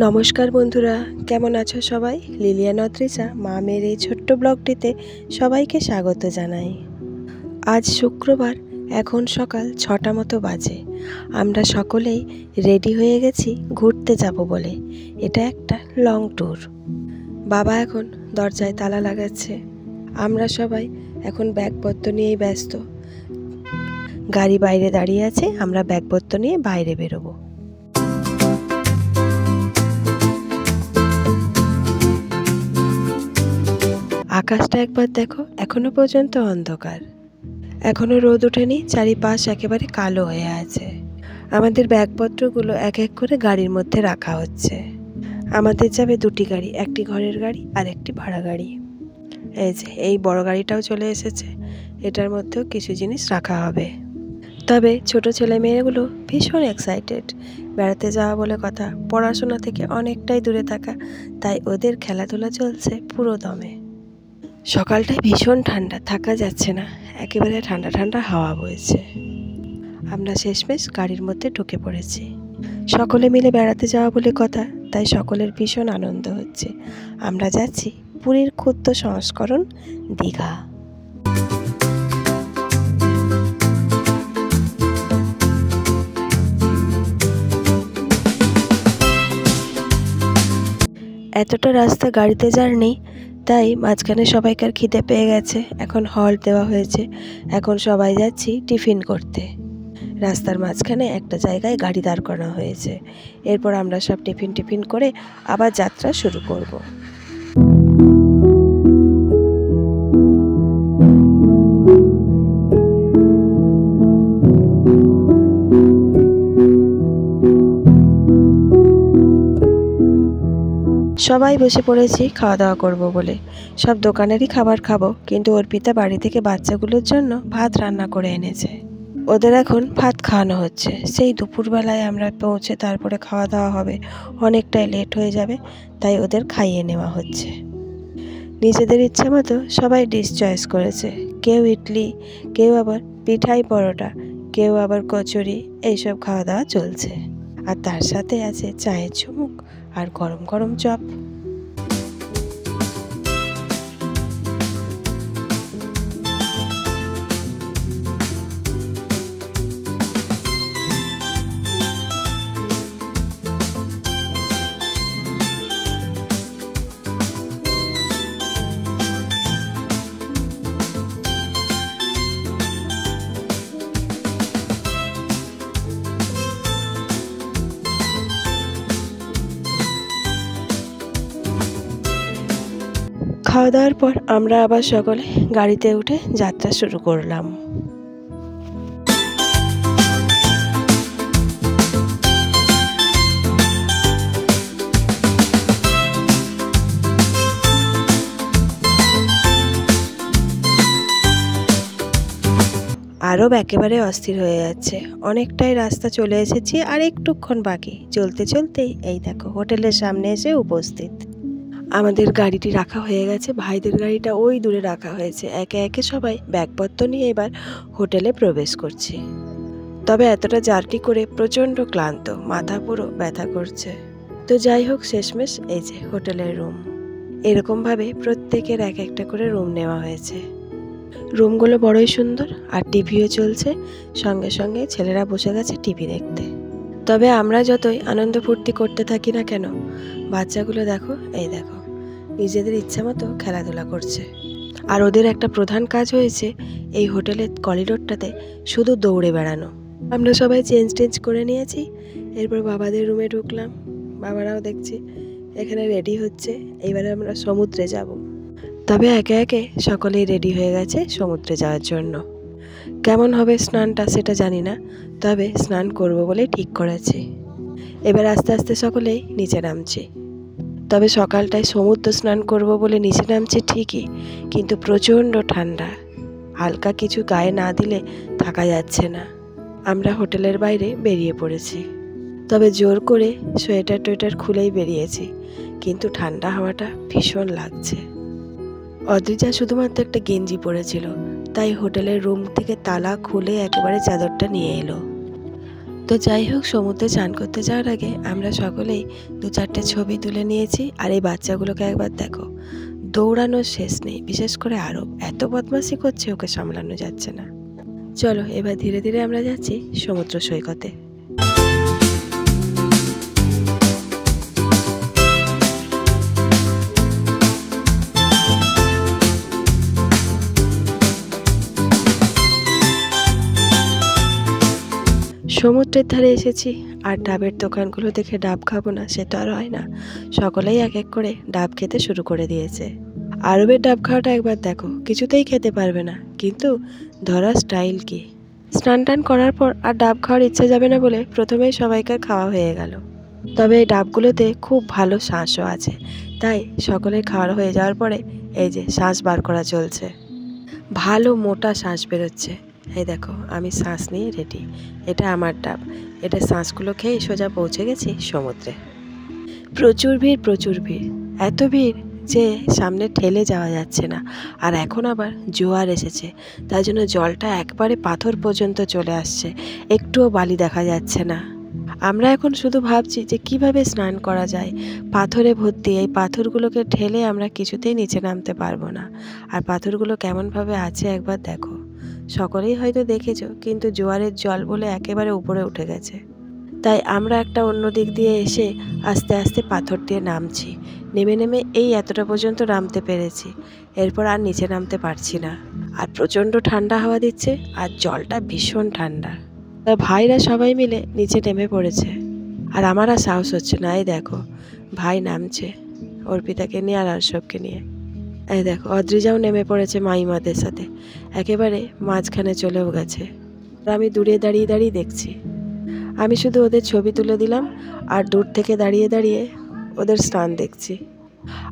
নমস্কার বন্ধুরা, কেমন আছো সবাই? লিলিয়ান অদ্রিজা মা মেয়ের এই ছোট্ট ব্লগটিতে সবাইকে স্বাগত জানাই। আজ শুক্রবার, এখন সকাল 6টা মতো বাজে। আমরা সকলেই রেডি হয়ে গেছি ঘুরতে যাব বলে। এটা একটা লং ট্যুর। বাবা এখন দরজায় তালা লাগাচ্ছে। আমরা সবাই এখন ব্যাগপত্র নিয়েই ব্যস্ত। গাড়ি বাইরে দাঁড়িয়ে আছে, আমরা ব্যাগপত্র নিয়ে বাইরে বেরোবো। আকাশটা একবার দেখো, এখনো পর্যন্ত অন্ধকার, এখনো রোদ ওঠেনি, চারিপাশ একেবারে কালো হয়ে আছে। আমাদের ব্যাগপত্রগুলো এক এক করে গাড়ির মধ্যে রাখা হচ্ছে। আমাদের যাবে দুটি গাড়ি, একটি ঘরের গাড়ি আর একটি ভাড়া গাড়ি। এই যে এই বড় গাড়িটাও চলে এসেছে, এটার মধ্যেও কিছু জিনিস রাখা হবে। তবে ছোট ছেলে মেয়েগুলো ভীষণ এক্সাইটেড, বেড়াতে যাওয়া বলে কথা, পড়াশোনা থেকে অনেকটাই দূরে থাকা, তাই ওদের খেলাধুলা চলছে পুরো দমে। সকালটায় ভীষণ ঠান্ডা, থাকা যাচ্ছে না, একেবারে ঠান্ডা ঠান্ডা হাওয়া বইছে। আমরা শেষমেশ গাড়ির মধ্যে ঢুকে পড়েছি। সকলে মিলে বেড়াতে যাওয়া বলে কথা, তাই সকলের ভীষণ আনন্দ হচ্ছে। আমরা যাচ্ছি পুরীর ক্ষুদ্র সংস্করণ দীঘা। এতটা রাস্তা গাড়িতে জার্নি, তাই মাঝখানে সবাইকার খিদে পেয়ে গেছে। এখন হল্ট দেওয়া হয়েছে, এখন সবাই যাচ্ছি টিফিন করতে। রাস্তার মাঝখানে একটা জায়গায় গাড়ি দাঁড় করানো হয়েছে। এরপর আমরা সব টিফিন করে আবার যাত্রা শুরু করব। সবাই বসে পড়েছি খাওয়া দাওয়া করব বলে। সব দোকানেরই খাবার খাবো, কিন্তু অর্পিতা বাড়ি থেকে বাচ্চাগুলোর জন্য ভাত রান্না করে এনেছে। ওদের এখন ভাত খাওয়ানো হচ্ছে। সেই দুপুরবেলায় আমরা পৌঁছে তারপরে খাওয়া দাওয়া হবে, অনেকটাই লেট হয়ে যাবে, তাই ওদের খাইয়ে নেওয়া হচ্ছে। নিজেদের ইচ্ছা মতো সবাই ডিশ চয়েস করেছে। কেউ ইডলি, কেউ আবার পিঠাই পরোটা, কেউ আবার কচুরি, এইসব খাওয়া দাওয়া চলছে। আর তার সাথে আছে চায়ের চুমুক আর গরম গরম চপ। খাওয়া দাওয়ার পর আমরা আবার সকলে গাড়িতে উঠে যাত্রা শুরু করলাম। আরব একেবারে অস্থির হয়ে যাচ্ছে, অনেকটাই রাস্তা চলে এসেছি, আর একটুক্ষণ বাকি। চলতে চলতেই এই দেখো হোটেলের সামনে এসে উপস্থিত। আমাদের গাড়িটি রাখা হয়ে গেছে, ভাইদের গাড়িটা ওই দূরে রাখা হয়েছে। একে একে সবাই ব্যাগপত্র নিয়ে এবার হোটেলে প্রবেশ করছি। তবে এতটা জার্নি করে প্রচণ্ড ক্লান্ত, মাথা পুরো ব্যথা করছে। তো যাই হোক, শেষমেশ এই যে হোটেলের রুম। এরকমভাবে প্রত্যেকের এক একটা করে রুম নেওয়া হয়েছে। রুমগুলো বড়ই সুন্দর, আর টিভিও চলছে, সঙ্গে সঙ্গে ছেলেরা বসে গেছে টিভি দেখতে। তবে আমরা যতই আনন্দ ফুর্তি করতে থাকি না কেন, বাচ্চাগুলো দেখো, এই দেখো নিজেদের ইচ্ছা মতো খেলাধুলা করছে। আর ওদের একটা প্রধান কাজ হয়েছে এই হোটেলের করিডোরটাতে শুধু দৌড়ে বেড়ানো। আমরা সবাই চেঞ্জ করে নিয়েছি, এরপর বাবাদের রুমে ঢুকলাম। বাবারাও দেখছি এখানে রেডি হচ্ছে। এবারে আমরা সমুদ্রে যাব। তবে একে একে সকলেই রেডি হয়ে গেছে সমুদ্রে যাওয়ার জন্য। কেমন হবে স্নানটা সেটা জানি না, তবে স্নান করব বলে ঠিক করেছি। এবার আস্তে আস্তে সকলেই নিচে নামছি। তবে সকালটায় সমুদ্র স্নান করব বলে নিচে নামছি ঠিকই, কিন্তু প্রচণ্ড ঠান্ডা, হালকা কিছু গায়ে না দিলে থাকা যাচ্ছে না। আমরা হোটেলের বাইরে বেরিয়ে পড়েছি। তবে জোর করে সোয়েটার টোয়েটার খুলেই বেরিয়েছি, কিন্তু ঠান্ডা হাওয়াটা ভীষণ লাগছে। অদ্রিজা শুধুমাত্র একটা গেঞ্জি পরেছিল, তাই হোটেলের রুম থেকে তালা খুলে একেবারে চাদরটা নিয়ে এলো। তো যাই হোক, সমুদ্রে চান করতে যাওয়ার আগে আমরা সকলেই 2-4টে ছবি তুলে নিয়েছি। আর এই বাচ্চাগুলোকে একবার দেখো, দৌড়ানোর শেষ নেই। বিশেষ করে আরব এত বদমাশি করছে, ওকে সামলানো যাচ্ছে না। চলো এবার ধীরে ধীরে আমরা যাচ্ছি সমুদ্র সৈকতে। সমুদ্রের ধারে এসেছি, আর ডাবের দোকানগুলো দেখে ডাব খাবো না সেটা আর হয় না। সকলেই এক এক করে ডাব খেতে শুরু করে দিয়েছে। আরবের ডাব খাওয়াটা একবার দেখো, কিছুতেই খেতে পারবে না, কিন্তু ধরার স্টাইল কি! স্নান টান করার পর আর ডাব খাওয়ার ইচ্ছা যাবে না বলে প্রথমেই সবাইকার খাওয়া হয়ে গেল। তবে এই ডাবগুলোতে খুব ভালো শাঁসও আছে, তাই সকলের খাওয়ার হয়ে যাওয়ার পরে এই যে শাঁস বার করা চলছে। ভালো মোটা শাঁস বেরোচ্ছে। এই দেখো, আমি শাঁস নিয়ে রেডি। এটা আমার ডাব। এটা শাঁসগুলো খেয়ে সোজা পৌঁছে গেছি সমুদ্রে। প্রচুর ভিড়, প্রচুর ভিড়। এত ভিড় যে সামনে ঠেলে যাওয়া যাচ্ছে না। আর এখন আবার জোয়ার এসেছে, তার জন্য জলটা একবারে পাথর পর্যন্ত চলে আসছে, একটুও বালি দেখা যাচ্ছে না। আমরা এখন শুধু ভাবছি যে কিভাবে স্নান করা যায়। পাথরে ভর্তি, এই পাথরগুলোকে ঠেলে আমরা কিছুতেই নিচে নামতে পারবো না। আর পাথরগুলো কেমনভাবে আছে একবার দেখো। সকলেই হয়তো দেখেছো, কিন্তু জোয়ারের জল বলে একেবারে উপরে উঠে গেছে। তাই আমরা একটা অন্য দিক দিয়ে এসে আস্তে আস্তে পাথর দিয়ে নামছি। নেমে নেমে এই এতটা পর্যন্ত নামতে পেরেছি, এরপর আর নিচে নামতে পারছি না। আর প্রচণ্ড ঠান্ডা হাওয়া দিচ্ছে, আর জলটা ভীষণ ঠান্ডা। তা ভাইরা সবাই মিলে নিচে নেমে পড়েছে, আর আমার আর সাহস হচ্ছে না। এই দেখো, ভাই নামছে অর্পিতাকে নিয়ে আর আরশবকে নিয়ে। এই দেখো, অদ্রিজাও নেমে পড়েছে মাইমাদের সাথে, একেবারে মাঝখানে চলেও গেছে। আর আমি দূরে দাঁড়িয়ে দাঁড়িয়ে দেখছি। আমি শুধু ওদের ছবি তুলে দিলাম, আর দূর থেকে দাঁড়িয়ে দাঁড়িয়ে ওদের স্নান দেখছি।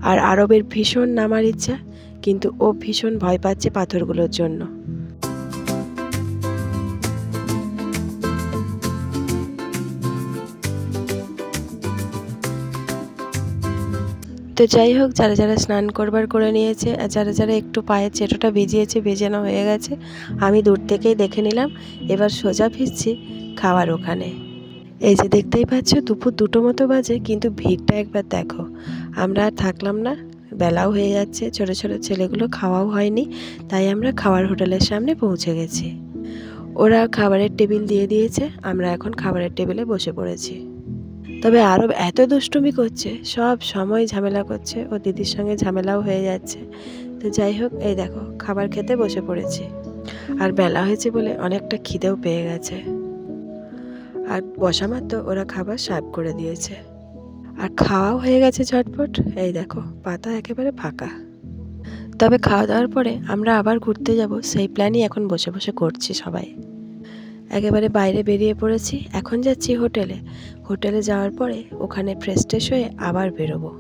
আর আরবের ভীষণ নামার ইচ্ছা, কিন্তু ও ভীষণ ভয় পাচ্ছে পাথরগুলোর জন্য। তো যাই হোক, যারা যারা স্নান করবার করে নিয়েছে, আর যারা যারা একটু পায়ের চেটোটা ভিজিয়েছে, ভেজানো হয়ে গেছে, আমি দূর থেকেই দেখে নিলাম। এবার সোজা ফিরছি খাওয়ার ওখানে। এই যে দেখতেই পাচ্ছ, দুপুর 2টো মতো বাজে, কিন্তু ভিড়টা একবার দেখো। আমরা আর থাকলাম না, বেলাও হয়ে যাচ্ছে, ছোটো ছোটো ছেলেগুলো খাওয়াও হয়নি, তাই আমরা খাওয়ার হোটেলের সামনে পৌঁছে গেছি। ওরা খাবারের টেবিল দিয়ে দিয়েছে, আমরা এখন খাবারের টেবিলে বসে পড়েছি। তবে আরব এত দুষ্টুমি করছে, সব সময় ঝামেলা করছে, ও দিদির সঙ্গে ঝামেলাও হয়ে যাচ্ছে। তো যাই হোক, এই দেখো খাবার খেতে বসে পড়েছি। আর বেলা হয়েছে বলে অনেকটা খিদেও পেয়ে গেছে। আর বসা মাত্র ওরা খাবার সার্ভ করে দিয়েছে, আর খাওয়াও হয়ে গেছে ঝটপট। এই দেখো, পাতা একেবারে ফাঁকা। তবে খাওয়া দাওয়ার পরে আমরা আবার ঘুরতে যাব, সেই প্ল্যানই এখন বসে বসে করছি সবাই। একেবারে বাইরে বেরিয়ে পড়েছি, এখন যাচ্ছি হোটেলে। হোটেলে যাওয়ার পরে ওখানে ফ্রেশ ট্রেশ হয়ে আবার বেরোবো।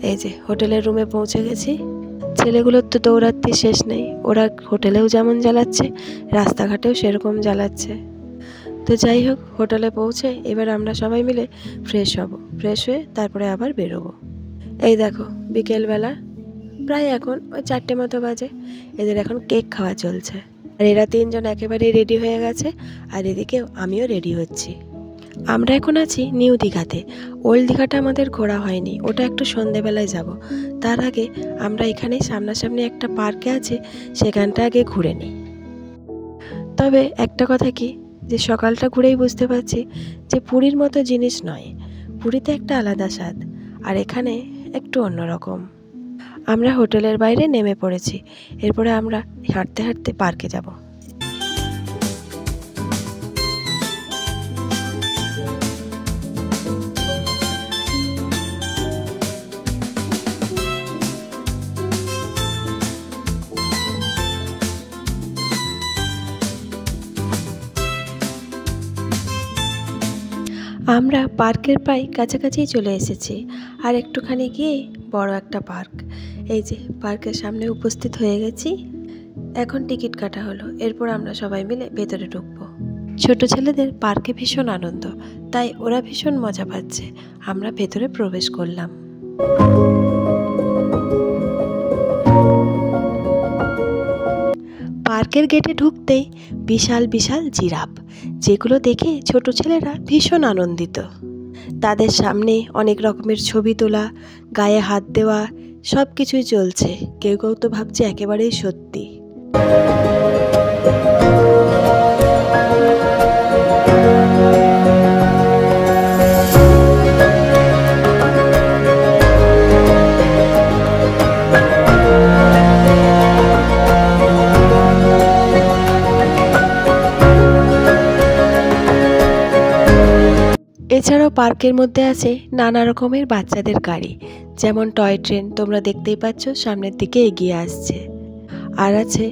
এই যে হোটেলের রুমে পৌঁছে গেছি। ছেলেগুলোর তো দৌড়াতে শেষ নেই, ওরা হোটেলেও যেমন জ্বালাচ্ছে, রাস্তাঘাটেও সেরকম জ্বালাচ্ছে। তো যাই হোক, হোটেলে পৌঁছে এবার আমরা সবাই মিলে ফ্রেশ হব। ফ্রেশ হয়ে তারপরে আবার বেরোবো। এই দেখো, বিকেলবেলা প্রায় এখন ওই 4টে মতো বাজে। এদের এখন কেক খাওয়া চলছে, আর এরা 3জন একেবারেই রেডি হয়ে গেছে, আর এদিকে আমিও রেডি হচ্ছি। আমরা এখন আছি নিউ দীঘাতে। ওল্ড দীঘাটা আমাদের ঘোরা হয়নি, ওটা একটু সন্ধেবেলায় যাব। তার আগে আমরা এখানেই সামনাসামনি একটা পার্কে আছে, সেখানটা আগে ঘুরে নিই। তবে একটা কথা কি, যে সকালটা ঘুরেই বুঝতে পারছি যে পুরীর মতো জিনিস নয়। পুরীতে একটা আলাদা স্বাদ, আর এখানে একটু অন্যরকম। আমরা হোটেলের বাইরে নেমে পড়েছি, এরপরে আমরা হাঁটতে হাঁটতে পার্কে যাব। আমরা পার্কের প্রায় কাছাকাছি চলে এসেছি, আর একটুখানি গিয়ে বড় একটা পার্ক। এই যে পার্কের সামনে উপস্থিত হয়ে গেছি। এখন টিকিট কাটা হলো, এরপর আমরা সবাই মিলে ভেতরে ঢুকবো। ছোট ছেলেদের পার্কে ভীষণ আনন্দ, তাই ওরা ভীষণ মজা পাচ্ছে। আমরা ভেতরে প্রবেশ করলাম। পার্কের গেটে ঢুকতেই বিশাল বিশাল জিরাফ, যেগুলো দেখে ছোট ছেলেরা ভীষণ আনন্দিত। তাদের সামনে অনেক রকমের ছবি তোলা, গায়ে হাত দেওয়া, সব কিছুই চলছে। কেউ কেউ তো ভাবছে একেবারেই সত্যি। এছাড়াও পার্কের মধ্যে আছে নানা রকমের বাচ্চাদের গাড়ি, যেমন টয় ট্রেন, তোমরা দেখতেই পাচ্ছ সামনের দিকে এগিয়ে আসছে। আর আছে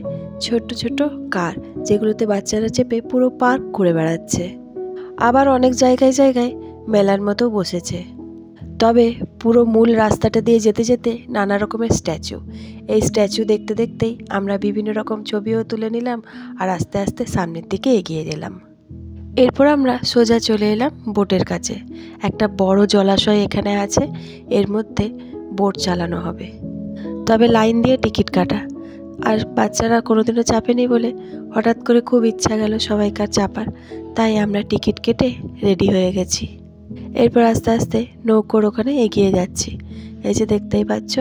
ছোট্ট ছোট্ট কার, যেগুলোতে বাচ্চারা চেপে পুরো পার্ক ঘুরে বেড়াচ্ছে। আবার অনেক জায়গায় জায়গায় মেলার মতো বসেছে। তবে পুরো মূল রাস্তাটা দিয়ে যেতে যেতে নানা রকমের স্ট্যাচু, এই স্ট্যাচু দেখতে দেখতেই আমরা বিভিন্ন রকম ছবিও তুলে নিলাম আর আস্তে আস্তে সামনের দিকে এগিয়ে গেলাম। এরপর আমরা সোজা চলে এলাম বোটের কাছে। একটা বড় জলাশয় এখানে আছে, এর মধ্যে বোট চালানো হবে, তবে লাইন দিয়ে টিকিট কাটা। আর বাচ্চারা কোনোদিনও চাপেনি বলে হঠাৎ করে খুব ইচ্ছা গেল সবাইকার চাপার, তাই আমরা টিকিট কেটে রেডি হয়ে গেছি। এরপর আস্তে আস্তে নৌকোর ওখানে এগিয়ে যাচ্ছি। এই যে দেখতেই পাচ্ছ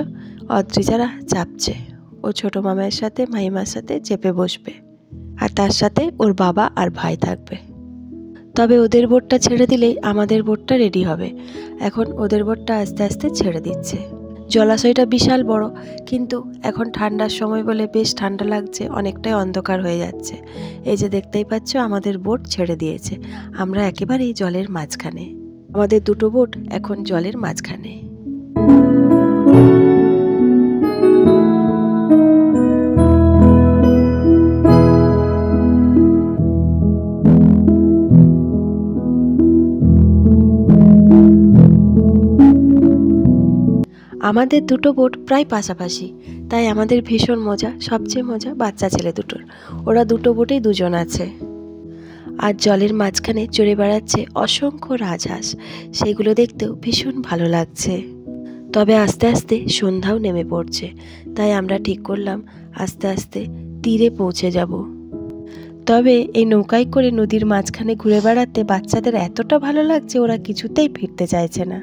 অদ্রিজারা চাপছে, ও ছোট মামার সাথে মাইমার সাথে চেপে বসবে, আর তার সাথে ওর বাবা আর ভাই থাকবে। তবে ওদের বোটটা ছেড়ে দিলেই আমাদের বোটটা রেডি হবে। এখন ওদের বোটটা আস্তে আস্তে ছেড়ে দিচ্ছে। জলাশয়টা বিশাল বড়, কিন্তু এখন ঠান্ডার সময় বলে বেশ ঠান্ডা লাগছে, অনেকটাই অন্ধকার হয়ে যাচ্ছে। এই যে দেখতেই পাচ্ছ আমাদের বোট ছেড়ে দিয়েছে, আমরা একেবারেই জলের মাঝখানে। আমাদের দুটো বোট এখন জলের মাঝখানে। আমাদের দুটো বোট প্রায় পাশাপাশি, তাই আমাদের ভীষণ মজা। সবচেয়ে মজা বাচ্চা ছেলে দুটোর, ওরা দুটো বোটেই দুজন আছে। আর জলের মাঝখানে চড়ে বেড়াচ্ছে অসংখ্য রাজহাঁস, সেগুলো দেখতেও ভীষণ ভালো লাগছে। তবে আস্তে আস্তে সন্ধ্যাও নেমে পড়ছে, তাই আমরা ঠিক করলাম আস্তে আস্তে তীরে পৌঁছে যাব। তবে এই নৌকায় করে নদীর মাঝখানে ঘুরে বেড়াতে বাচ্চাদের এতটা ভালো লাগছে, ওরা কিছুতেই ফিরতে চাইছে না।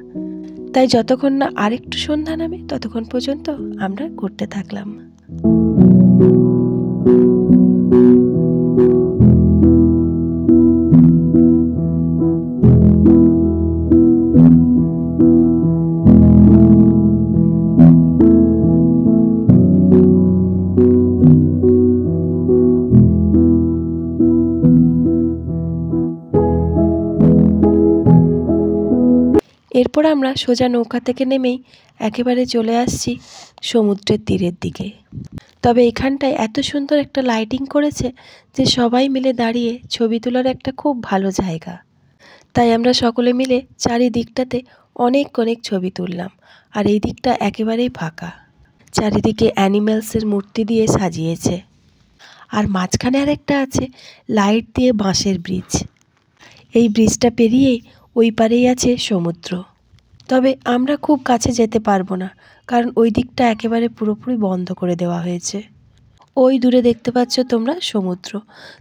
তাই যতক্ষণ না আরেকটু সন্ধ্যা নামে ততক্ষণ পর্যন্ত আমরা ঘুরতে থাকলাম। এরপর আমরা সোজা নৌকা থেকে নেমেই একেবারে চলে আসছি সমুদ্রের তীরের দিকে। তবে এখানটায় এত সুন্দর একটা লাইটিং করেছে যে সবাই মিলে দাঁড়িয়ে ছবি তোলার একটা খুব ভালো জায়গা। তাই আমরা সকলে মিলে চারিদিকটাতে অনেক অনেক ছবি তুললাম। আর এই দিকটা একেবারেই ফাঁকা, চারিদিকে অ্যানিম্যালসের মূর্তি দিয়ে সাজিয়েছে। আর মাঝখানে আরেকটা আছে লাইট দিয়ে বাঁশের ব্রিজ। এই ব্রিজটা পেরিয়েই ওই পারেই আছে সমুদ্র। তবে আমরা খুব কাছে যেতে পারবো না, কারণ ওই দিকটা একেবারে পুরোপুরি বন্ধ করে দেওয়া হয়েছে। ওই দূরে দেখতে পাচ্ছ তোমরা সমুদ্র,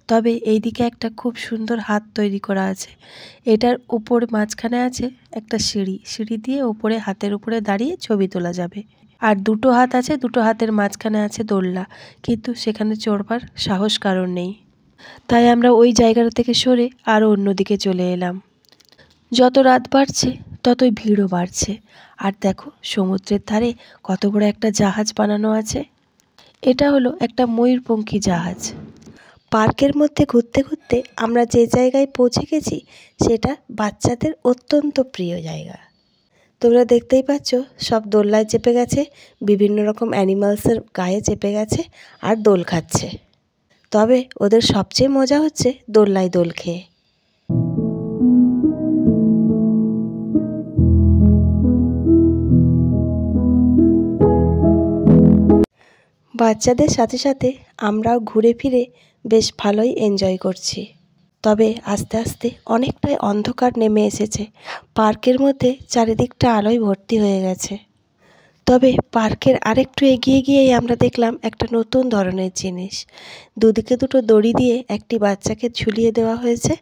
তবে এই দিকে একটা খুব সুন্দর হাত তৈরি করা আছে। এটার উপর মাঝখানে আছে একটা সিঁড়ি, সিঁড়ি দিয়ে উপরে হাতের উপরে দাঁড়িয়ে ছবি তোলা যাবে। আর দুটো হাত আছে, দুটো হাতের মাঝখানে আছে দোলনা, কিন্তু সেখানে চড়বার সাহস কারণ নেই। তাই আমরা ওই জায়গাটা থেকে সরে আরও অন্যদিকে চলে এলাম। যত রাত বাড়ছে ততই ভিড়ও বাড়ছে। আর দেখো সমুদ্রের ধারে কত বড় একটা জাহাজ বানানো আছে। এটা হলো একটা ময়ূরপঙ্খী জাহাজ। পার্কের মধ্যে ঘুরতে ঘুরতে আমরা যে জায়গায় পৌঁছে গেছি সেটা বাচ্চাদের অত্যন্ত প্রিয় জায়গা। তোমরা দেখতেই পাচ্ছ সব দোলনায় চেপে গেছে, বিভিন্ন রকম অ্যানিমালসের গায়ে চেপে গেছে আর দোল খাচ্ছে। তবে ওদের সবচেয়ে মজা হচ্ছে দোলনায় দোল খেয়ে। বাচ্চাদের সাথে সাথে আমরাও ঘুরে ফিরে বেশ ভালোই এনজয় করছি। তবে আস্তে আস্তে অনেকটাই অন্ধকার নেমে এসেছে, পার্কের মধ্যে চারিদিকটা আলোয় ভর্তি হয়ে গেছে। তবে পার্কের আরেকটু এগিয়ে গিয়েই আমরা দেখলাম একটা নতুন ধরনের জিনিস। দুদিকে দুটো দড়ি দিয়ে একটি বাচ্চাকে ঝুলিয়ে দেওয়া হয়েছে,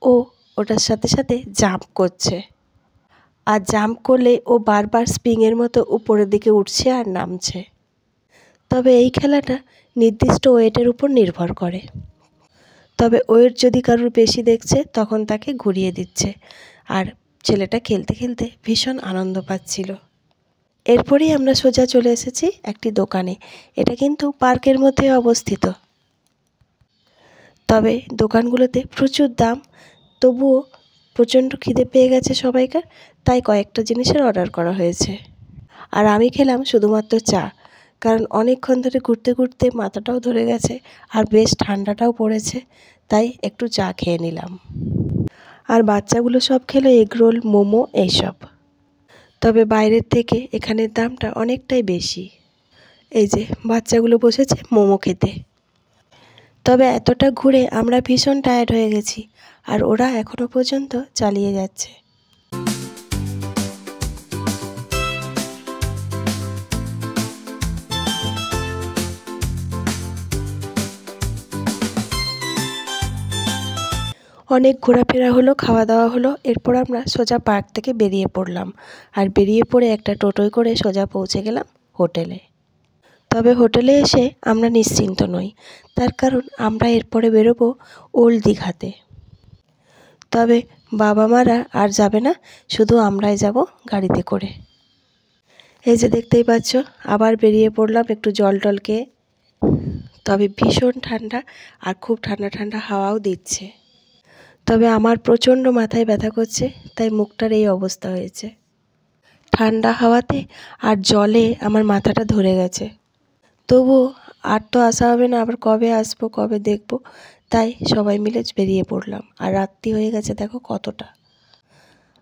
ও ওটার সাথে সাথে জাম্প করছে। আর জাম্প করলে ও বারবার স্প্রিংয়ের মতো উপরের দিকে উঠছে আর নামছে। তবে এই খেলাটা নির্দিষ্ট ওয়েটের উপর নির্ভর করে। তবে ওয়েট যদি কারোর বেশি দেখছে তখন তাকে ঘুরিয়ে দিচ্ছে। আর ছেলেটা খেলতে খেলতে ভীষণ আনন্দ পাচ্ছিল। এরপরেই আমরা সোজা চলে এসেছি একটি দোকানে। এটা কিন্তু পার্কের মধ্যে অবস্থিত। তবে দোকানগুলোতে প্রচুর দাম, তবুও প্রচণ্ড খিদে পেয়ে গেছে সবাইকার, তাই কয়েকটা জিনিসের অর্ডার করা হয়েছে। আর আমি খেলাম শুধুমাত্র চা, কারণ অনেকক্ষণ ধরে ঘুরতে ঘুরতে মাথাটাও ধরে গেছে আর বেশ ঠান্ডাটাও পড়েছে, তাই একটু চা খেয়ে নিলাম। আর বাচ্চাগুলো সব খেলো এগরোল, মোমো এইসব। তবে বাইরের থেকে এখানের দামটা অনেকটাই বেশি। এই যে বাচ্চাগুলো বসেছে মোমো খেতে। তবে এতটা ঘুরে আমরা ভীষণ টায়ার্ড হয়ে গেছি, আর ওরা এখনও পর্যন্ত চালিয়ে যাচ্ছে। অনেক ঘোরাফেরা হলো, খাওয়া দাওয়া হলো। এরপর আমরা সোজা পার্ক থেকে বেরিয়ে পড়লাম, আর বেরিয়ে পড়ে একটা টোটোয় করে সোজা পৌঁছে গেলাম হোটেলে। তবে হোটেলে এসে আমরা নিশ্চিন্ত নই, তার কারণ আমরা এরপরে বেরোবো ওল্ড দীঘাতে। তবে বাবা মারা আর যাবে না, শুধু আমরাই যাব গাড়িতে করে। এই যে দেখতেই পাচ্ছ, আবার বেরিয়ে পড়লাম একটু জল টল খেয়ে। তবে ভীষণ ঠান্ডা, আর খুব ঠান্ডা ঠান্ডা হাওয়াও দিচ্ছে। তবে আমার প্রচণ্ড মাথায় ব্যথা করছে, তাই মুখটার এই অবস্থা হয়েছে। ঠান্ডা হাওয়াতে আর জলে আমার মাথাটা ধরে গেছে। তবুও আর তো আসা হবে না, আবার কবে আসবো, কবে দেখবো, তাই সবাই মিলে বেরিয়ে পড়লাম। আর রাত্রি হয়ে গেছে দেখো কতটা,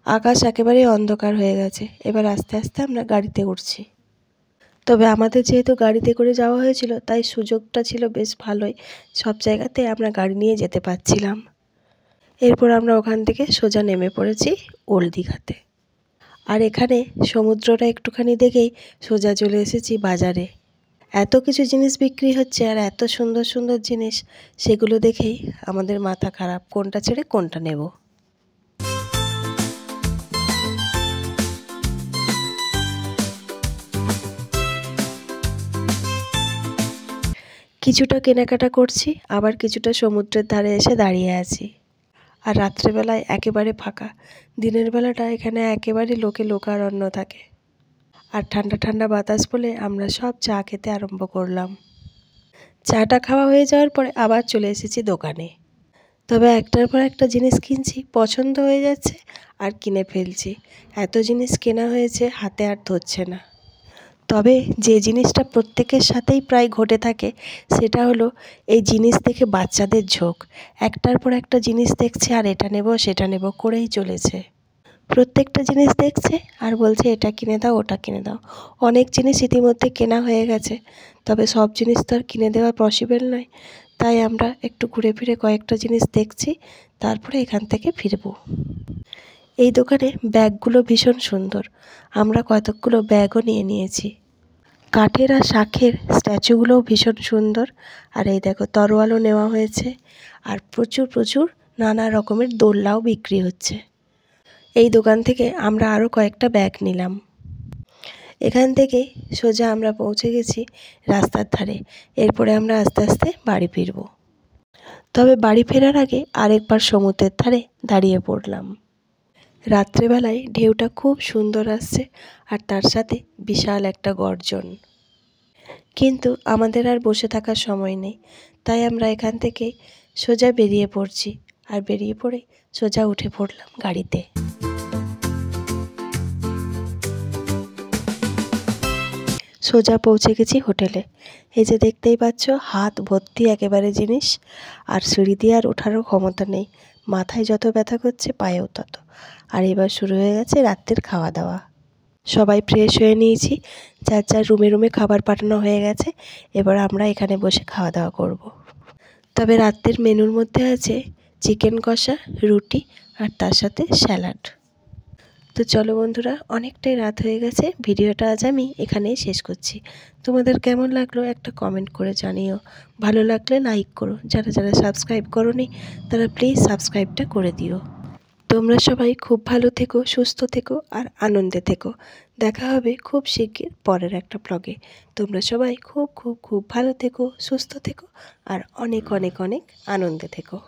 আকাশ একেবারে অন্ধকার হয়ে গেছে। এবার আস্তে আস্তে আমরা গাড়িতে উঠছি। তবে আমাদের যেহেতু গাড়িতে করে যাওয়া হয়েছিল, তাই সুযোগটা ছিল বেশ ভালোই, সব জায়গাতে আমরা গাড়ি নিয়ে যেতে পারছিলাম। এরপর আমরা ওখান থেকে সোজা নেমে পড়েছি ওল্ড দীঘাতে। আর এখানে সমুদ্রটা একটুখানি দেখেই সোজা চলে এসেছি বাজারে। এত কিছু জিনিস বিক্রি হচ্ছে আর এত সুন্দর সুন্দর জিনিস, সেগুলো দেখেই আমাদের মাথা খারাপ, কোনটা ছেড়ে কোনটা নেব। কিছুটা কেনাকাটা করছি, আবার কিছুটা সমুদ্রের ধারে এসে দাঁড়িয়ে আছি। আর রাত্রেবেলায় একেবারে ফাঁকা, দিনের বেলাটা এখানে একেবারে লোকে লোকারণ্য থাকে। আর ঠান্ডা ঠান্ডা বাতাস বলে আমরা সব চা খেতে আরম্ভ করলাম। চাটা খাওয়া হয়ে যাওয়ার পরে আবার চলে এসেছি দোকানে। তবে একটার পর একটা জিনিস কিনছি, পছন্দ হয়ে যাচ্ছে আর কিনে ফেলছি। এত জিনিস কেনা হয়েছে, হাতে আর ধরছে না। তবে যে জিনিসটা প্রত্যেকের সাথেই প্রায় ঘটে থাকে, সেটা হলো এই জিনিস দেখে বাচ্চাদের ঝোঁক। একটার পর একটা জিনিস দেখছে আর এটা নেব সেটা নেব করেই চলেছে। প্রত্যেকটা জিনিস দেখছে আর বলছে এটা কিনে দাও, ওটা কিনে দাও। অনেক জিনিস ইতিমধ্যে কেনা হয়ে গেছে, তবে সব জিনিস তো আর কিনে দেওয়া পসিবল নয়। তাই আমরা একটু ঘুরে ফিরে কয়েকটা জিনিস দেখছি, তারপরে এখান থেকে ফিরব। এই দোকানে ব্যাগগুলো ভীষণ সুন্দর, আমরা কতকগুলো ব্যাগও নিয়ে নিয়েছি। কাঠের আর শাঁখের স্ট্যাচুগুলোও ভীষণ সুন্দর। আর এই দেখো তরোয়ালও নেওয়া হয়েছে, আর প্রচুর প্রচুর নানা রকমের দোলনাও বিক্রি হচ্ছে। এই দোকান থেকে আমরা আরও কয়েকটা ব্যাগ নিলাম। এখান থেকে সোজা আমরা পৌঁছে গেছি রাস্তার ধারে। এরপরে আমরা আস্তে আস্তে বাড়ি ফিরব। তবে বাড়ি ফেরার আগে আরেকবার সমুদ্রের ধারে দাঁড়িয়ে পড়লাম। রাত্রেবেলায় ঢেউটা খুব সুন্দর আসছে, আর তার সাথে বিশাল একটা গর্জন। কিন্তু আমাদের আর বসে থাকার সময় নেই, তাই আমরা এখান থেকে সোজা বেরিয়ে পড়ছি। আর বেরিয়ে পড়ে সোজা উঠে পড়লাম গাড়িতে। সোজা পৌঁছে গেছি হোটেলে। এই যে দেখতেই পাচ্ছ, হাত ভর্তি একেবারে জিনিস, আর সিঁড়ি দিয়ে আর ওঠারও ক্ষমতা নেই। মাথায় যত ব্যথা করছে, পায়েও তত। আর এবার শুরু হয়ে গেছে রাত্রের খাওয়া দাওয়া। সবাই ফ্রেশ হয়ে নিয়েছি, যার যার রুমে রুমে খাবার পাঠানো হয়ে গেছে। এবার আমরা এখানে বসে খাওয়া দাওয়া করব। তবে রাত্রের মেনুর মধ্যে আছে চিকেন কষা, রুটি আর তার সাথে স্যালাড। তো চলো বন্ধুরা, অনেকটাই রাত হয়ে গেছে, ভিডিওটা আজ আমি এখানেই শেষ করছি। তোমাদের কেমন লাগলো একটা কমেন্ট করে জানিও। ভালো লাগলে লাইক করো, যারা যারা সাবস্ক্রাইব করোনি তারা প্লিজ সাবস্ক্রাইবটা করে দিও। তোমরা সবাই খুব ভালো থেকো, সুস্থ থেকো আর আনন্দে থেকো। দেখা হবে খুব শিগগির পরের একটা ব্লগে। তোমরা সবাই খুব খুব খুব ভালো থেকো, সুস্থ থেকো আর অনেক অনেক অনেক আনন্দে থেকো।